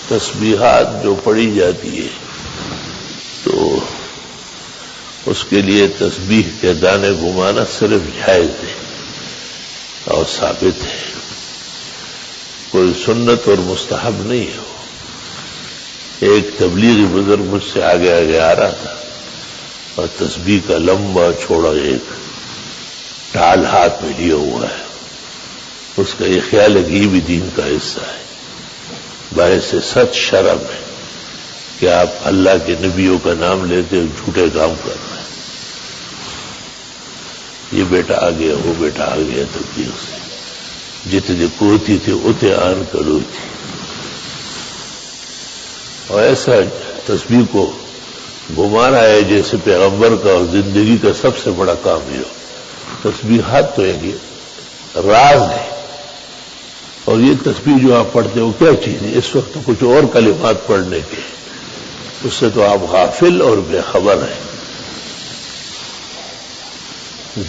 تسبیحات جو پڑھی جاتی ہے تو اس کے لیے تسبیح کے دانے گھمانا صرف جائز ہے اور ثابت ہے، کوئی سنت اور مستحب نہیں ہے۔ ایک تبلیغی بزرگ مجھ سے آگے آگے آ رہا تھا اور تسبیح کا لمبا چھوڑا ایک ڈال ہاتھ میں لیا ہوا ہے، اس کا یہ خیال ہے کہ یہ بھی دین کا حصہ ہے۔ باعث سچ شرم ہے کہ آپ اللہ کے نبیوں کا نام لیتے ہو جھوٹے کام کر رہے ہیں۔ یہ بیٹا آ گیا، وہ بیٹا آ گیا، تبلیغ سے جتنی کوتی تھی اتنے آن کرو تھی، اور ایسا تسبیح کو گھما رہا ہے جیسے پیغمبر کا اور زندگی کا سب سے بڑا کام ہی ہو۔ تسبیحات تو ایک راز ہے، اور یہ تسبیح جو آپ پڑھتے ہو کیا چیز ہے؟ اس وقت کچھ اور کلمات پڑھنے کے، اس سے تو آپ غافل اور بے خبر ہیں۔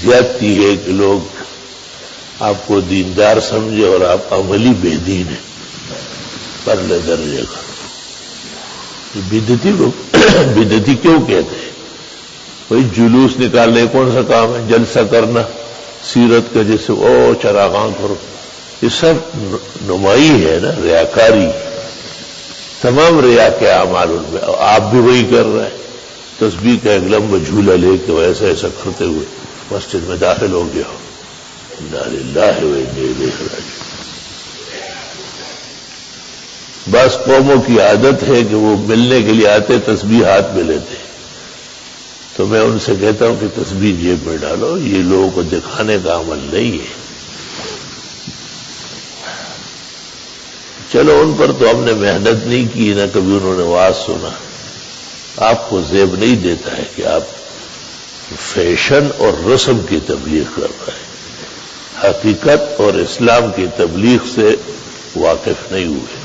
زیادتی ہے کہ لوگ آپ کو دیندار سمجھے اور آپ عملی بے دین ہیں، پرلے درجے کا۔ بدعتی کو بدعتی کیوں کہتے ہیں؟ وہی جلوس نکالنے کون سا کام ہے؟ جلسہ کرنا سیرت کا، جیسے او چراغاں کرو، یہ سب نمائی ہے نا، ریاکاری، تمام ریا کے اعمال ان میں، آپ بھی وہی کر رہے ہیں۔ تسبیح کا ایک لمبا جھولا لے کے ایسا ایسا کرتے ہوئے مسجد میں داخل ہو گیا ہو، انا للہ و انا الیہ راجعون۔ بعض قوموں کی عادت ہے کہ وہ ملنے کے لیے آتے تسبیح ہاتھ میں لیتے، تو میں ان سے کہتا ہوں کہ تسبیح جیب میں ڈالو، یہ لوگوں کو دکھانے کا عمل نہیں ہے۔ چلو ان پر تو ہم نے محنت نہیں کی، نہ کبھی انہوں نے واز سنا۔ آپ کو زیب نہیں دیتا ہے کہ آپ فیشن اور رسم کی تبلیغ کر رہے ہیں، حقیقت اور اسلام کی تبلیغ سے واقف نہیں ہوئے،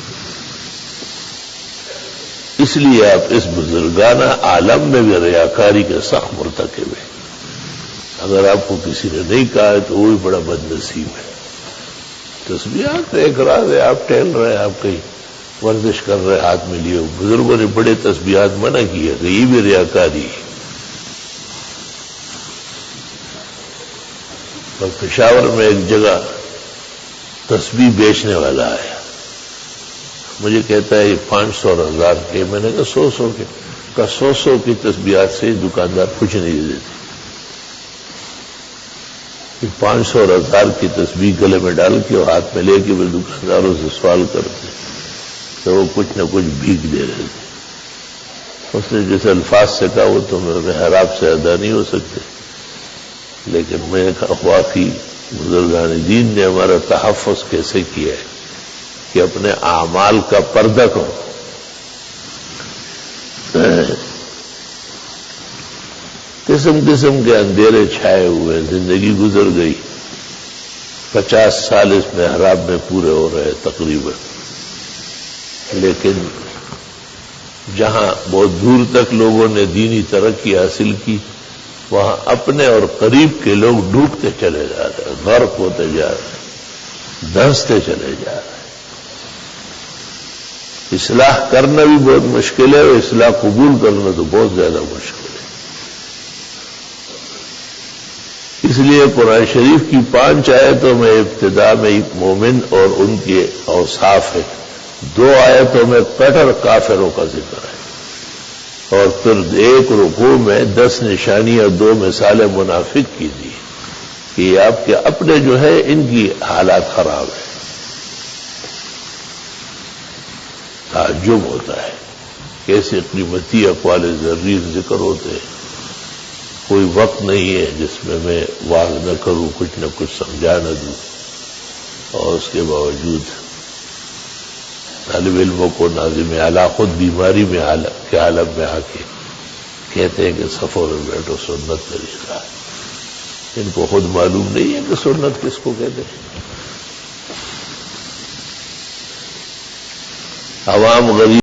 اس لیے آپ اس بزرگانہ عالم میں بھی ریاکاری کے سخت مرتکب ہیں۔ اگر آپ کو کسی نے نہیں کہا ہے تو وہ بھی بڑا بد نصیب ہے۔ تسبیحات ایک راز ہے، آپ ٹہل رہے ہیں، آپ کہیں ورزش کر رہے ہاتھ میں لیے، بزرگوں نے بڑے تسبیحات منع کیے کہ یہ بھی ریاکاری ہے۔ اور پشاور میں ایک جگہ تسبیح بیچنے والا آیا، مجھے کہتا ہے یہ 500 اور 1000 کے، میں نے کہا 100 کے، کہا 100 کی تسبیحات سے دکاندار کچھ نہیں دیتے، 500 اور 1000 کی تسبیح گلے میں ڈال کے اور ہاتھ میں لے کے وہ دکانداروں سے سوال کرتے تو وہ کچھ نہ کچھ بھیک دے رہے تھے۔ اس نے جیسے الفاظ سے کہا وہ تو میرے حراب سے ادا نہیں ہو سکتے، لیکن میں نے کہا واقعی بزرگان دین نے ہمارا تحفظ کیسے کیا ہے کہ اپنے اعمال کا پردہ کرو۔ قسم قسم کے اندھیرے چھائے ہوئے، زندگی گزر گئی، 50 سال اس محراب میں پورے ہو رہے تقریباً، لیکن جہاں بہت دور تک لوگوں نے دینی ترقی حاصل کی، وہاں اپنے اور قریب کے لوگ ڈوبتے چلے جا رہے ہیں، غرق ہوتے جا رہے ہیں، دھنستے چلے جا رہے ہیں۔ اصلاح کرنا بھی بہت مشکل ہے اور اصلاح قبول کرنا تو بہت زیادہ مشکل ہے۔ اس لیے قرآن شریف کی 5 آیتوں میں ابتدا میں ایک مومن اور ان کے اوصاف ہے، 2 آیتوں میں کٹر کافروں کا ذکر ہے، اور پھر ایک رکوع میں 10 نشانیاں 2 مثالیں منافق کی دی کہ آپ کے اپنے جو ہے ان کی حالات خراب ہے۔ تعجب ہوتا ہے کیسے قیمتی اقوال زریر ذکر ہوتے ہیں۔ کوئی وقت نہیں ہے جس میں واز نہ کروں، کچھ نہ کچھ سمجھا نہ دوں، اور اس کے باوجود طالب علموں کو ناظم اعلیٰ خود بیماری میں کے عالم میں آ کے کہتے ہیں کہ صفوں میں بیٹھو، سنت طریقہ ہے۔ ان کو خود معلوم نہیں ہے کہ سنت کس کو کہتے ہیں۔ عوام غریب